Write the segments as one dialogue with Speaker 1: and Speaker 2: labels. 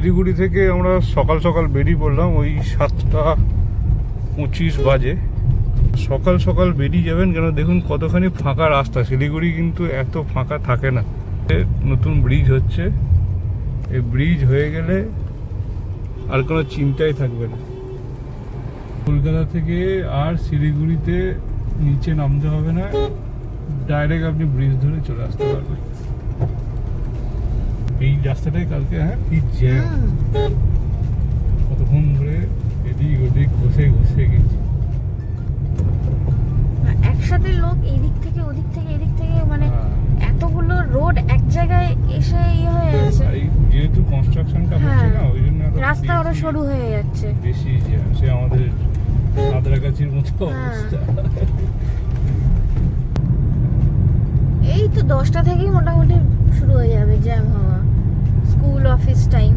Speaker 1: শিলিগুড়ি থেকে আমরা সকাল সকাল বেরিয়ে পড়লাম, ওই 7:25 বাজে। সকাল সকাল বেরিয়ে যাবেন, কেন দেখুন কতখানি ফাঁকা রাস্তা। শিলিগুড়ি কিন্তু এত ফাঁকা থাকে না। নতুন ব্রিজ হচ্ছে, এই ব্রিজ হয়ে গেলে আর কোনো চিন্তাই থাকবে না। কলকাতা থেকে আর শিলিগুড়িতে নিচে নামতে হবে না, ডাইরেক্ট আপনি ব্রিজ ধরে চলে আসতে পারবেন। এই রাস্তাটাই কালকে কি জ্যাম, কতক্ষণ ধরে এদিক ওদিক ঘষে ঘষে গেছি।
Speaker 2: একসাথে লোক এদিক থেকে ওদিক থেকে এদিক থেকে, মানে এতগুলো রোড এক জায়গায় এসে হয়ে যাচ্ছে।
Speaker 1: যেহেতু কনস্ট্রাকশনটা হচ্ছে না, ওই জন্য
Speaker 2: রাস্তা আরো সরু হয়ে যাচ্ছে।
Speaker 1: বেশি জ্যাম, সে আমাদের সাঁতরাগাছির মতো অবস্থা।
Speaker 2: এই তো 10টা থেকেই মোটামুটি শুরু হয়ে যাবে জ্যাম হওয়া, স্কুল অফিস টাইম।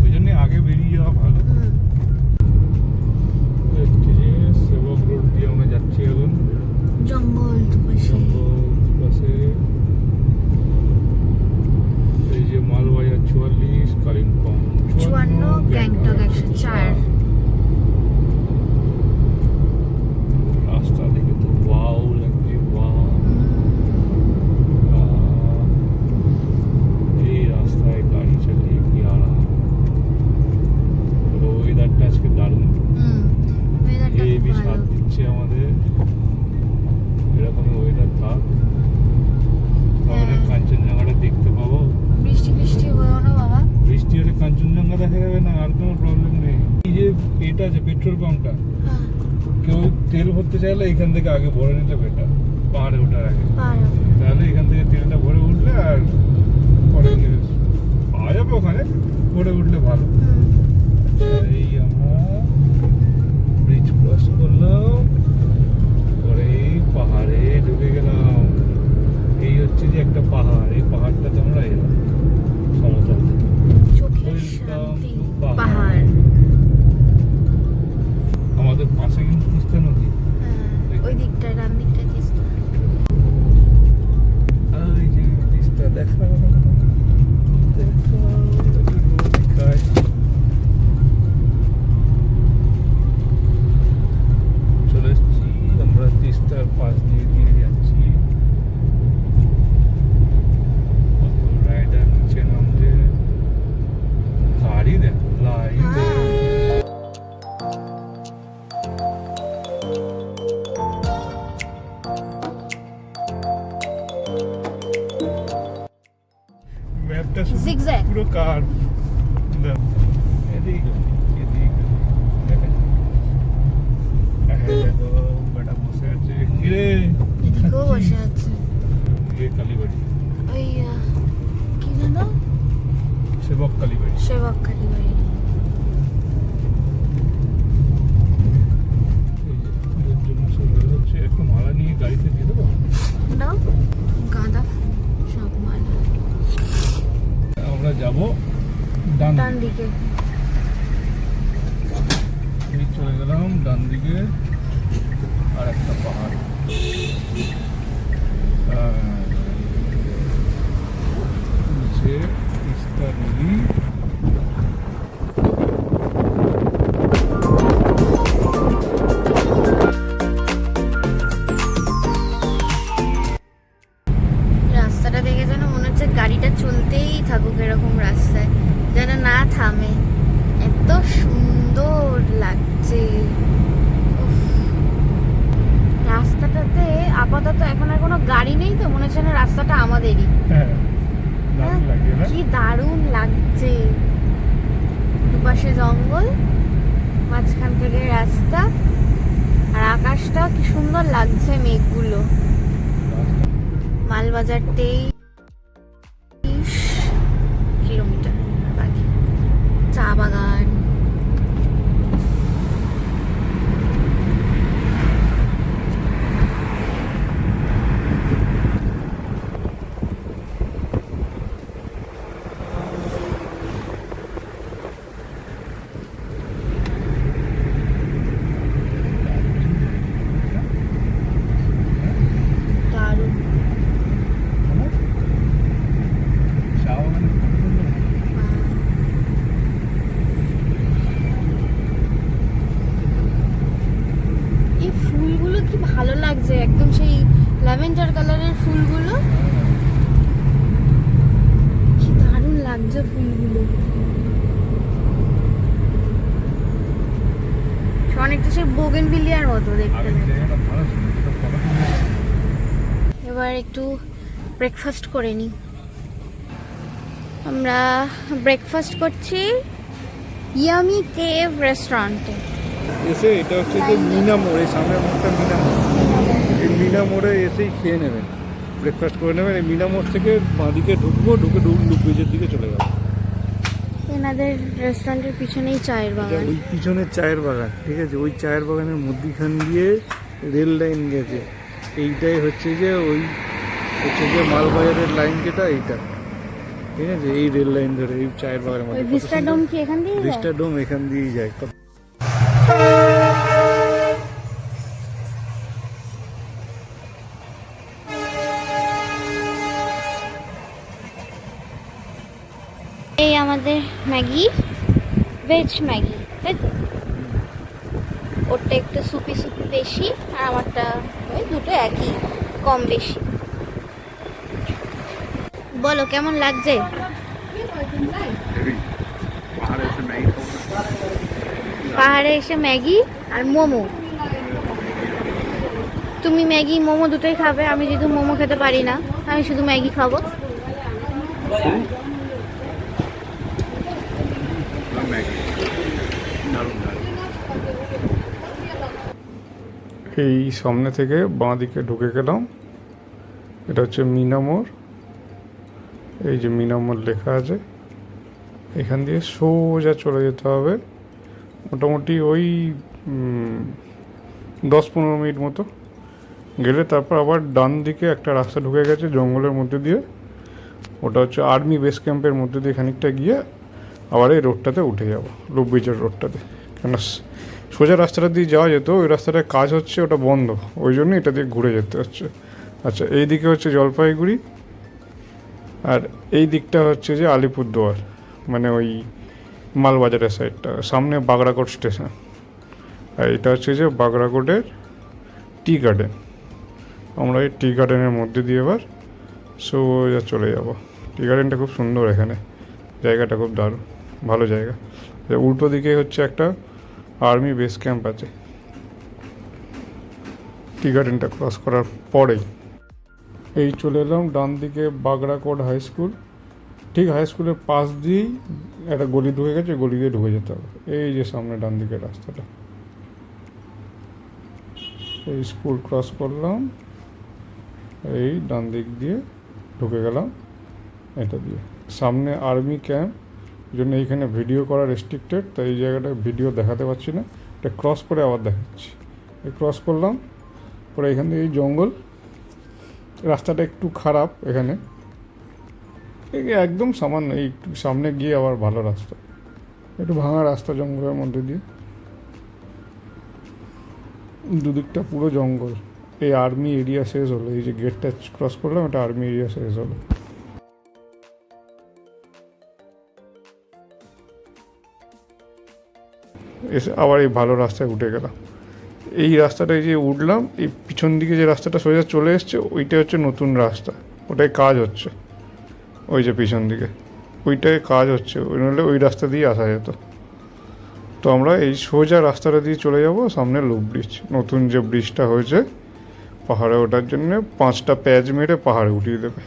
Speaker 1: ওই জন্য আগে বেরিয়ে যাওয়া ভালো। সেবক রোড দিয়ে আমরা যাচ্ছি এখন।
Speaker 2: জঙ্গল
Speaker 1: পাশে এই যে মালবাজার 44, কালিম্পং
Speaker 2: 54, গ্যাংটক 104।
Speaker 1: রাস্তা দেখে তো ওয়াও লাগছে, ওয়াও। এই রাস্তায় গাড়ি চালিয়ে কি আরাম। ওয়েদারটা আজকে দারুণ, হেভি সাথ দিচ্ছে আমাদের। এরকমই ওয়েদার থাক, তাহলে কাঞ্চনজঙ্ঘাটা দেখতে পাবো।
Speaker 2: বৃষ্টি হয়েও না বাবা,
Speaker 1: বৃষ্টি হলে কাঞ্চনজঙ্ঘা দেখা যাবে না, আর কোনো প্রবলেম নেই। এই যে এটা আছে পেট্রোল পাম্পটা, কেউ তেল ভরতে চাইলে এখান থেকে আগে ভরে নিলে বেটার, পাহাড়ে ওঠার আগে। তাহলে এখান থেকে তেলটা ভরে উঠলে আর পরে পাওয়া যাবে, ওখানে ভরে উঠলে ভালো। এই আমরা ব্রিজ ক্রস করলাম, পরে এই পাহাড়ে ঢুকে গেলাম। এই হচ্ছে যে একটা পাহাড়, এই পাহাড়টাতে আমরা এলাম সমতল।
Speaker 2: পাহাড়
Speaker 1: আমাদের পাশে কিন্তু তিস্তা নদী,
Speaker 2: ওই দিকটা ডান দিকটা তিস্তা।
Speaker 1: ওই যে তিস্তা দেখা চলে এসছি আমরা, তিস্তার পাশ দিয়ে দিয়ে যাচ্ছি। কত রাইডার নিচে নামছে, গাড়ি দেখো লাইন। ম্যাপটা
Speaker 2: zigzag
Speaker 1: পুরো কার্ভ। এদিক এদিক দেখেন, দেখো বেটা বসে আছে।
Speaker 2: এদিকেও বসে আছে।
Speaker 1: কালীবাড়ি,
Speaker 2: ওই কি জানো,
Speaker 1: সেবক কালীবাড়ি।
Speaker 2: সেবক কালীবাড়ি।
Speaker 1: এর জন্য সুন্দর হচ্ছে। একটু মালা নিয়ে গাড়িতে দিয়ে দেবো
Speaker 2: না, গাঁদা সব মালা।
Speaker 1: আমরা যাবো ডান
Speaker 2: দিকে।
Speaker 1: এই চলে গেলাম ডান দিকে, আর একটা পাহাড়। নিচে তিস্তা নদী।
Speaker 2: রাস্তাটা দেখে যেন মনে হচ্ছে গাড়িটা চলতেই থাকুক এরকম রাস্তায়, যেন না থামে। এত সুন্দর লাগছে রাস্তাটাতে। আপাতত এখন আর কোনো গাড়ি নেই তো, মনে হচ্ছে না রাস্তাটা আমাদেরই। কি দারুণ লাগছে, দুপাশে জঙ্গল, মাঝখান থেকে রাস্তা, আর আকাশটা কি সুন্দর লাগছে, মেঘগুলো। মালবাজার 23 কিলোমিটার বাকি, চা বাগান। ভালো লাগছে, একদম সেই ল্যাভেন্ডার কালারের ফুলগুলো, কি দারুণ লাগছে ফুলগুলো। অনেকটা সেই বোগেনভিলিয়ার মতো দেখতে। এবার একটু ব্রেকফাস্ট করে নিই। আমরা ব্রেকফাস্ট করছি ইয়ামি কেভ রেস্টুরেন্টে।
Speaker 1: এসে এটা হচ্ছে যে মিনা মোড়, এই সামনের মোড়টা মিনা মোড়, এই মিনা মোড়ে এসেই খেয়ে নেবেন, ব্রেকফাস্ট করে নেবেন। এই মিনা মোড় থেকে বাঁদিকে ঢুকবো, ঢুকে ডুব ব্রিজের দিকে চলে যাবো।
Speaker 2: এনাদের রেস্টুরেন্টের পিছনেই চায়ের বাগান,
Speaker 1: ওই পিছনের চায়ের বাগান, ঠিক আছে, ওই চায়ের বাগানের মধ্যিখান দিয়ে রেল লাইন গেছে। এইটাই হচ্ছে যে ওই হচ্ছে যে মালবাজারের লাইন যেটা, এইটা ঠিক আছে, এই রেল লাইন ধরে এই চায়ের বাগানের
Speaker 2: ওই
Speaker 1: মধ্যে।
Speaker 2: ভিস্টা ডোম কি এখান দিয়ে যায়?
Speaker 1: ভিস্টা ডোম এখান দিয়েই যায়।
Speaker 2: এই আমাদের ম্যাগি, ভেজ ম্যাগি, তাই তো? ওরটা একটু সুপি সুপি বেশি, আর আমারটা ওই দুটো একই, কম বেশি। বলো কেমন লাগছে? পাহাড়ে এসে ম্যাগি আর মোমো। তুমি ম্যাগি মোমো দুটোই খাবে, আমি যেহেতু মোমো খেতে পারি না, আমি শুধু ম্যাগি খাবো।
Speaker 1: এই সামনে থেকে বাঁ দিকে ঢুকে গেলাম, এটা হচ্ছে মিনা মোড়। এই যে মিনা মোড় লেখা আছে, এখান দিয়ে সোজা চলে যেতে হবে মোটামুটি ওই 10-15 মিনিট মতো গেলে, তারপর আবার ডান দিকে একটা রাস্তা ঢুকে গেছে জঙ্গলের মধ্যে দিয়ে, ওটা হচ্ছে আর্মি বেস ক্যাম্পের মধ্যে দিয়ে খানিকটা গিয়ে আবার এই রোডটাতে উঠে যাবো, লুপ ব্রিজের রোডটাতে। কেন সোজা রাস্তাটা দিয়ে যাওয়া যেত, ওই রাস্তাটায় কাজ হচ্ছে, ওটা বন্ধ, ওই জন্য এটা দিয়ে ঘুরে যেতে হচ্ছে। আচ্ছা, এই দিকে হচ্ছে জলপাইগুড়ি, আর এই দিকটা হচ্ছে যে আলিপুরদুয়ার, মানে ওই মালবাজারের সাইডটা, সামনে বাগড়াকোট স্টেশন। আর এটা হচ্ছে যে বাগড়াকোটের টি গার্ডেন। আমরা এই টি গার্ডেনের মধ্যে দিয়ে এবার সোজা চলে যাব। টি গার্ডেনটা খুব সুন্দর, এখানে জায়গাটা খুব দারুণ, ভালো জায়গা। উল্টো দিকে হচ্ছে একটা আর্মি বেস ক্যাম্প আছে। টি গার্ডেনটা ক্রস করার পরেই এই চলে এলাম ডান দিকে বাগড়াকোট হাই স্কুল। ঠিক হাই স্কুলের পাশ দিয়েই একটা গলি ঢুকে গেছে, গলি দিয়ে ঢুকে যেতে হবে। এই যে সামনে ডান দিকের রাস্তাটা, এই স্কুল ক্রস করলাম, এই ডান দিক দিয়ে ঢুকে গেলাম এটা দিয়ে। সামনে আর্মি ক্যাম্প, জন্য এইখানে ভিডিও করা রেস্ট্রিক্টেড, তাই এই জায়গাটা ভিডিও দেখাতে পারছি না। এটা ক্রস করে আবার দেখাচ্ছি। এই ক্রস করলাম, পরে এখান থেকে এই জঙ্গল, রাস্তাটা একটু খারাপ এখানে, একদম সামান্য, এই একটু সামনে গিয়ে আবার ভালো রাস্তা, একটু ভাঙা রাস্তা জঙ্গলের মধ্যে দিয়ে, দুদিকটা পুরো জঙ্গল। এই আর্মি এরিয়া শেষ হলো, এই যে গেটটা ক্রস করলাম, এটা আর্মি এরিয়া শেষ হলো। এসে আবার এই ভালো রাস্তায় উঠে গেলাম। এই রাস্তাটায় যে উঠলাম, এই পিছন দিকে যে রাস্তাটা সোজা চলে এসছে, ওইটা হচ্ছে নতুন রাস্তা, ওটাই কাজ হচ্ছে। ওই যে পিছন দিকে ওইটাই কাজ হচ্ছে, ওই নইলে ওই রাস্তা দিয়ে আসা যেত। তো আমরা এই সোজা রাস্তাটা দিয়ে চলে যাব সামনে লুপ ব্রিজ, নতুন যে ব্রিজটা হয়েছে পাহাড়ে ওঠার জন্য, 5টা প্যাচ মেরে পাহাড়ে উঠিয়ে দেবে।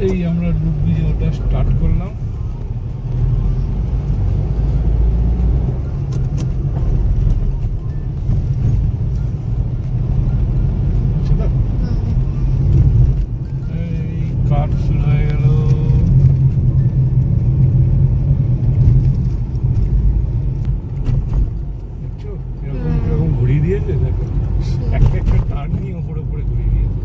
Speaker 1: এই আমরা লুপ ব্রিজে ওটা স্টার্ট করলাম। কাঠ শুরু হয়ে গেল। দেখছো এরকম ঘুরিয়ে দিয়েছে, দেখো একটা একটা টার্ন নিয়ে ওপরে উপরে ঘুরিয়ে দিয়েছে।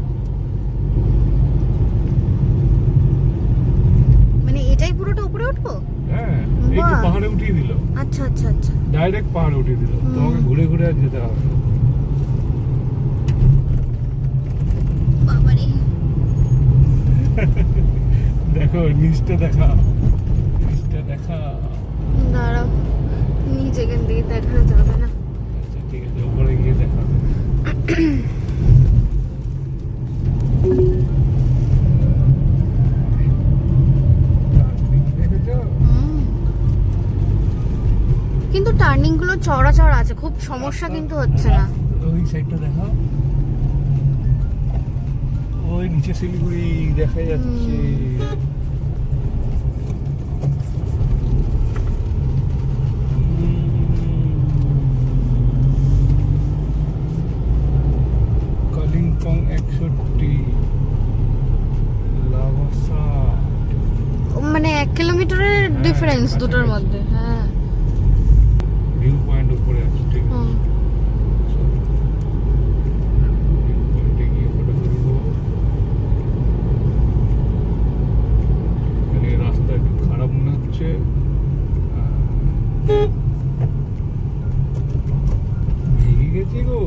Speaker 2: মানে এটাই পুরোটা উপরে উঠবো?
Speaker 1: হ্যাঁ, এই তো পাহাড়ে উঠিয়ে দিল।
Speaker 2: আচ্ছা আচ্ছা আচ্ছা,
Speaker 1: ডাইরেক্ট পাহাড়ে উঠিয়ে দিল, তোমাকে ঘুরে ঘুরে আর যেতে হবে।
Speaker 2: বাবারে
Speaker 1: দেখো নিচটা দেখা, নিচটা দেখা।
Speaker 2: দাঁড়াও, নিচে এখান থেকে দেখানো যাবে না।
Speaker 1: আচ্ছা ঠিক আছে, উপরে গিয়ে দেখা।
Speaker 2: টার্নিং গুলো চওড়া চওড়া আছে, খুব সমস্যা কিন্তু হচ্ছে না।
Speaker 1: ওই সাইডটা দেখাও, ওই নিচে শিলিগুড়ি দেখা যাচ্ছে। কালিম্পং 61, লাভা 60।
Speaker 2: মানে 1 কিলোমিটারের ডিফারেন্স দুটোর মধ্যে। হ্যাঁ,
Speaker 1: ভিউ পয়েন্ট উপরে আছে, ঠিক আছে। ভিউ পয়েন্টে গিয়ে ফটো তুলবো। এখানে রাস্তা একটু খারাপ মনে হচ্ছে। ভেঙে গেছে গো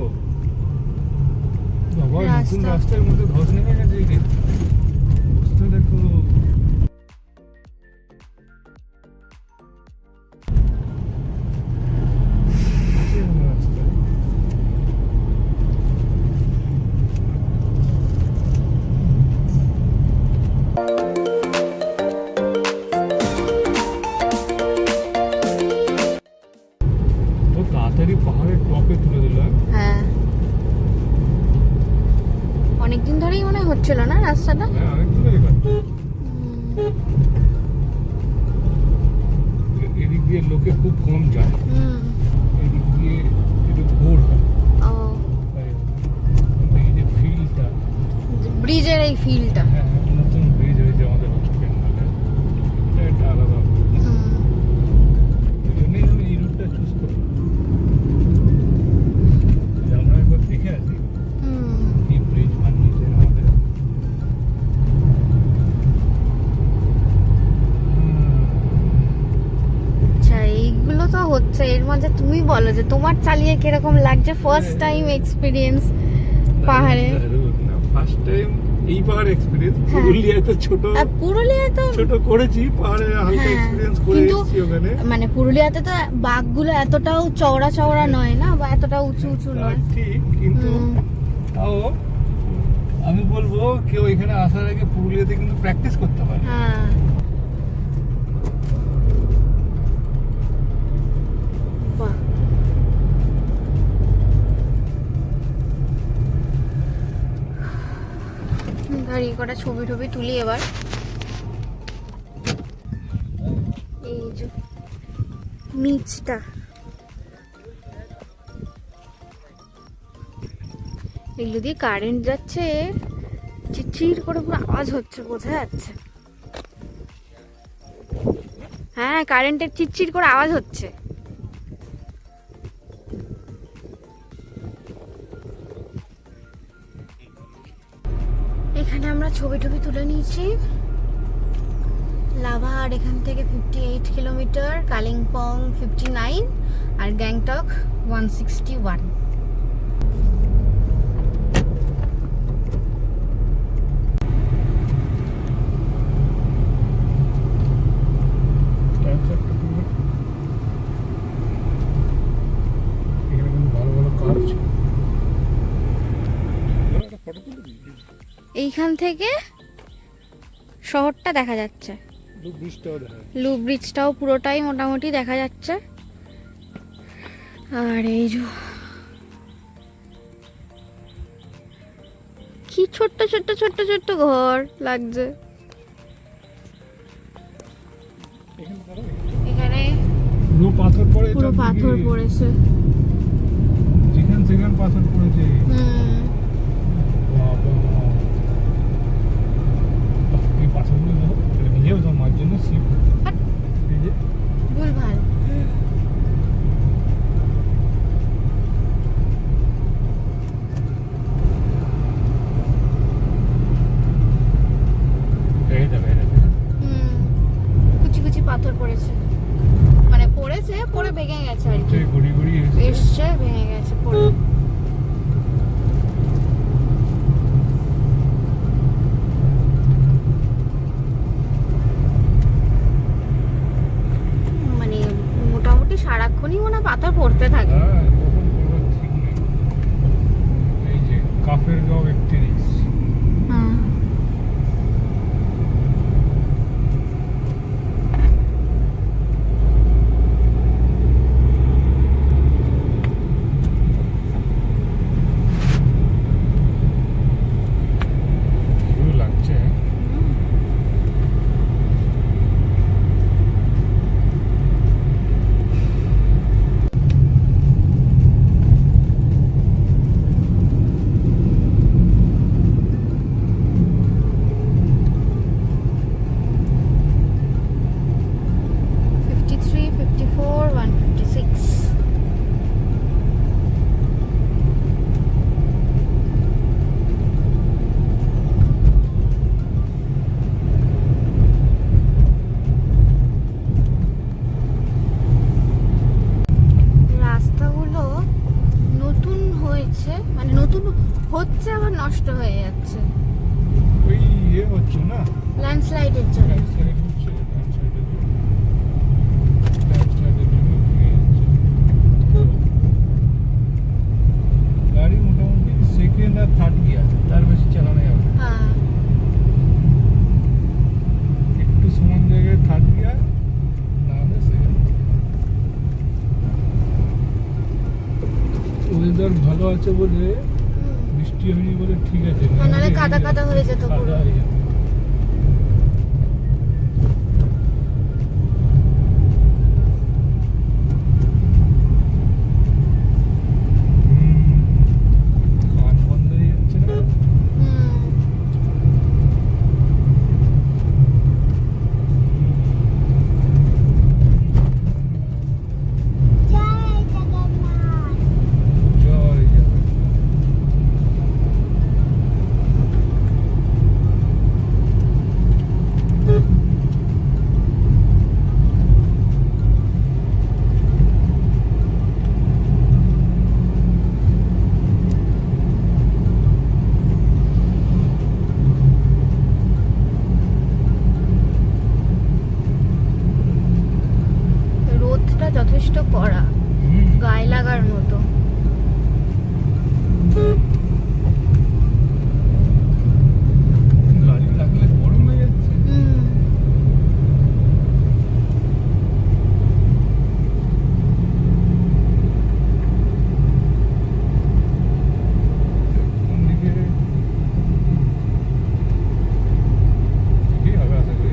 Speaker 1: বাবা, নতুন রাস্তার মধ্যে ধস নেমে গেছে। অবস্থা দেখো। তো তাড়াতাড়ি পাহাড়ের টপে তুলে দিলাম।
Speaker 2: হ্যাঁ, অনেকদিন ধরেই মনে হচ্ছিল না রাস্তাটা।
Speaker 1: হ্যাঁ, অনেক দূরে কাটছে। এদিক দিয়ে লোকে খুব কম যায়, এদিক দিয়ে একটু ঘোর হয়।
Speaker 2: ও,
Speaker 1: তাই এই যে ফিল্ডটা,
Speaker 2: ব্রিজের এই ফিলটা।
Speaker 1: হ্যাঁ, নতুন ব্রিজ হয়েছে আমাদের ওয়েস্ট বেঙ্গলে, এটা একটা আলাদা। এই জন্যই আমি এই রুটটা চুজ করি। আমরা একবার দেখে আসি কি ব্রিজ বানিয়েছে আমাদের।
Speaker 2: আচ্ছা, এইগুলো তো হচ্ছে। এর মধ্যে তুমি বলো যে তোমার চালিয়ে কিরকম লাগছে, ফার্স্ট টাইম এক্সপিরিয়েন্স পাহাড়ে।
Speaker 1: ফার্স্ট টাইম এই পাহাড় এক্সপেরিয়েন্স। পুরুলিয়ায় তো
Speaker 2: পুরুলিয়ায় তো
Speaker 1: ছোট করেছি, পাহাড়ে হালকা এক্সপেরিয়েন্স করে এসেছি ওখানে।
Speaker 2: মানে পুরুলিয়াতে তো বাঘগুলো এতটাও চওড়া চওড়া নয় না, বা এতটা উঁচু উঁচু নয়।
Speaker 1: ঠিক, কিন্তু তাও আমি বলবো কেউ এখানে আসার আগে পুরুলিয়াতে কিন্তু প্র্যাকটিস করতে পারে।
Speaker 2: হ্যাঁ, বাহ, গাড়ি কটা ছবি টবি তুলি এবার। এই যে নিচটা, এগুলো দিয়ে কারেন্ট যাচ্ছে, চিচির করে পুরো আওয়াজ হচ্ছে, বোঝা যাচ্ছে। হ্যাঁ, কারেন্টের চিচির করে আওয়াজ হচ্ছে। এখানে আমরা ছবি টবি তুলে নিয়েছি। লাভা আর এখান থেকে 58 কিলোমিটার, কালিম্পং 59 আর গ্যাংটক 161।
Speaker 1: এখানে কিন্তু ভালো ভালো কার ছিল।
Speaker 2: এইখান থেকে শহরটা দেখা যাচ্ছে, লু ব্রিজটাও পুরোটাই মোটামুটি দেখা যাচ্ছে। আর এই যে কি ছোট্ট ছোট্ট ছোট্ট ছোট্ট ঘর লাগছে এখানে।
Speaker 1: পুরো পাথর পড়ে,
Speaker 2: পুরো পাথর পড়েছে,
Speaker 1: যেখান সেখান পাথর পড়েছে। বাবা, এই পাথরগুলো নিজেও তো মার জন্য শিব। এই যে
Speaker 2: ভুল ভাল। কুচি কুচি পাথর পড়েছে, মানে পড়েছে, পড়ে ভেঙে গেছে আর কি,
Speaker 1: ঘুরি ঘুরি
Speaker 2: এসছে ভেঙে গেছে পড়ে। মানে মোটামুটি সারাক্ষণই মনে হয় পাথর পড়তে থাকে।
Speaker 1: এই যে কাফের গাঁও 31।
Speaker 2: নষ্ট হয়ে যাচ্ছে
Speaker 1: ওই ইয়ে হচ্ছে না,
Speaker 2: ল্যান্ডস্লাইডের জন্য।
Speaker 1: ল্যান্ডস্লাইড হচ্ছে, ল্যান্ডস্লাইডের জন্য ভেঙে যাচ্ছে। তো গাড়ি মোটামুটি সেকেন্ড আর থার্ড গিয়ার, তার বেশি চালানো যাবে না।
Speaker 2: হ্যাঁ
Speaker 1: একটু সমান জায়গায় থার্ড গিয়ার, নাহলে সেকেন্ড। ওয়েদার ভালো আছে বলে, বৃষ্টি হয়নি বলে ঠিক আছে,
Speaker 2: নাহলে কাদা কাদা হয়ে যেত পুরো।
Speaker 1: কাদা হয়ে যেত। কান বন্ধ হয়ে যাচ্ছে না? জয় জগন্নাথ।
Speaker 2: রোদটা যথেষ্ট কড়া, গায়ে লাগার মতো।
Speaker 1: গাড়ি লাগলে গরম হয়ে যাচ্ছে। কোন দিকে কি হবে আশা করি।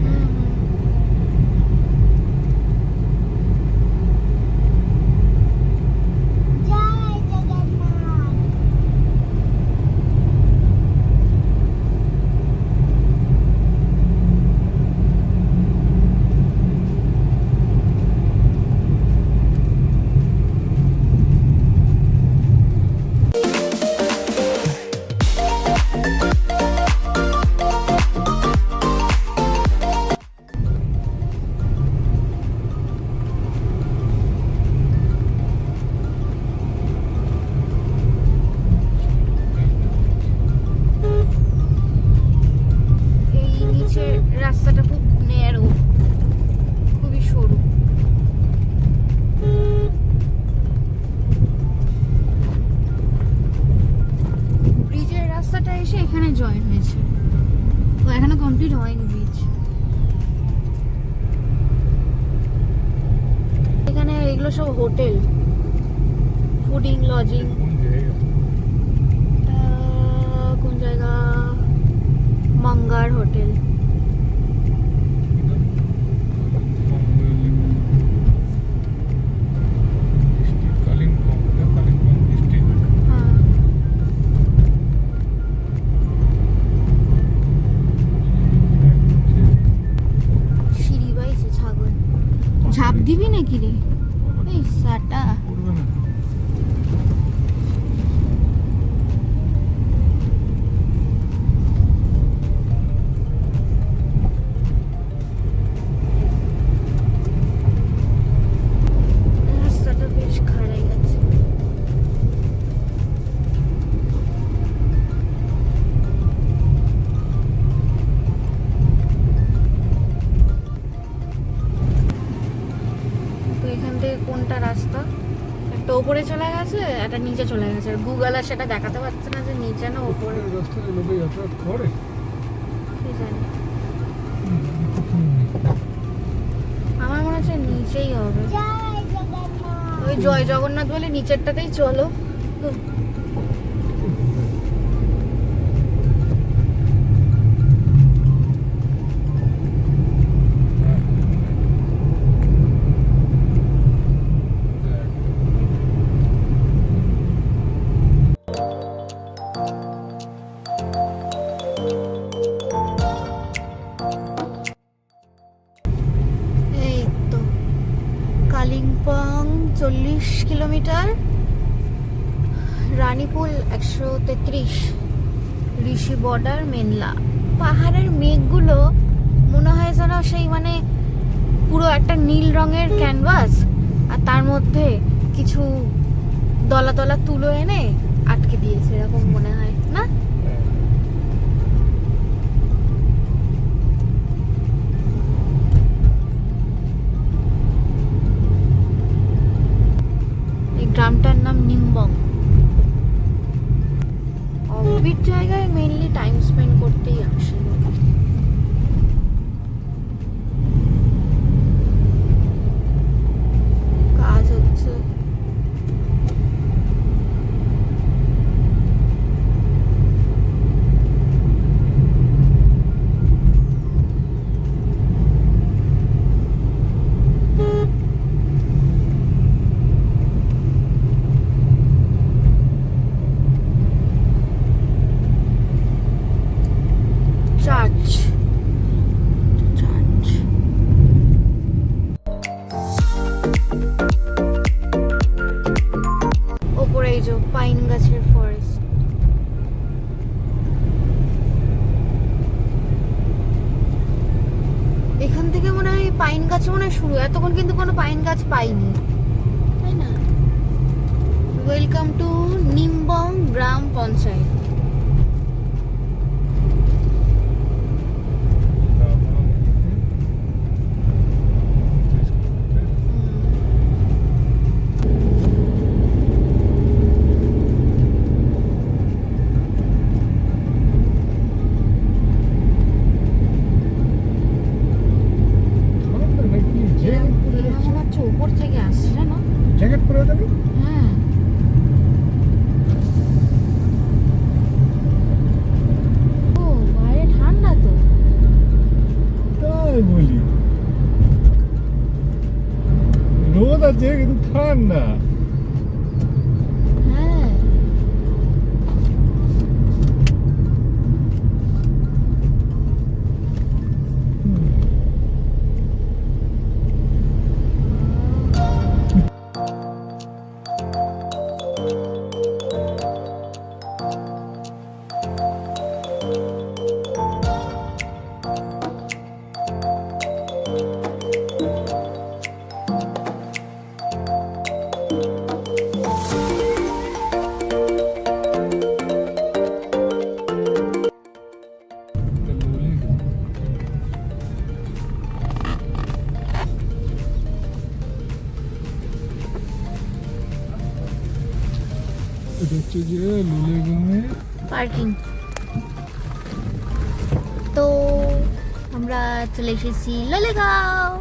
Speaker 2: এই নিচের রাস্তাটা খুব ন্যারো, খুবই সরু। ব্রিজের রাস্তাটা এসে এখানে জয়েন হয়েছে, তো এখনো কমপ্লিট হয়নি ব্রিজ। এখানে এগুলো সব হোটেল, ফুডিং লজিং।
Speaker 1: কোন জায়গা?
Speaker 2: কোন জায়গা? মাঙ্গার হোটেল।
Speaker 1: কালিম্পং ডিস্ট্রিক্ট।
Speaker 2: হ্যাঁ সিঁড়ি বাইছে ছাগল। ঝাঁপ দিবি নাকি রে? এই সাটা
Speaker 1: করবে না।
Speaker 2: রাস্তাটা বেশ খাড়াই আছে। তো এখান থেকে কোনটা রাস্তা? একটা ওপরে চলে গেছে, একটা নিচে চলে গেছে, আর গুগল আর সেটা দেখাতে পারছে না যে নিচে না ওপরে।
Speaker 1: ওপরের রাস্তায় লোকে যাতায়াত করে।
Speaker 2: কি জানি, আমার মনে হচ্ছে নিচেই হবে। ওই জয় জগন্নাথ বলে নিচেরটাতেই চলো। এই তো কালিম্পং 40 কিলোমিটার, রানীপুল 133, ঋষি বর্ডার, মেনলা। পাহাড়ের মেঘগুলো মনে হয় যেন সেই মানে পুরো একটা নীল রঙের ক্যানভাস, আর তার মধ্যে কিছু দলা দলা তুলো এনে আটকে দিয়েছে, এরকম মনে হয় না? নিমবং। অফবিট জায়গায় মেইনলি টাইম স্পেন্ড করতেই আসে লোক। কাজ হচ্ছে। চার্চ চার্চ ওপরে এই যে পাইন গাছের ফরেস্ট। এখান থেকে মনে হয় পাইন গাছ মনে হয় শুরু, এতক্ষণ কিন্তু কোনো পাইন গাছ পাইনি, তাই না? ওয়েলকাম টু নিমবং গ্রাম পঞ্চায়েত। মনে হচ্ছে উপর থেকে আসছে, জানো?
Speaker 1: জ্যাকেট পরে দেবে?
Speaker 2: হ্যাঁ। ও বাইরে ঠান্ডা তো।
Speaker 1: তাই বলি, রোদ আছে কিন্তু ঠান্ডা।
Speaker 2: হ্যাঁ।
Speaker 1: এটা হচ্ছে যে লুলেগাঁওয়ে
Speaker 2: পার্কিং। তো আমরা চলে এসেছি লোলেগাঁও।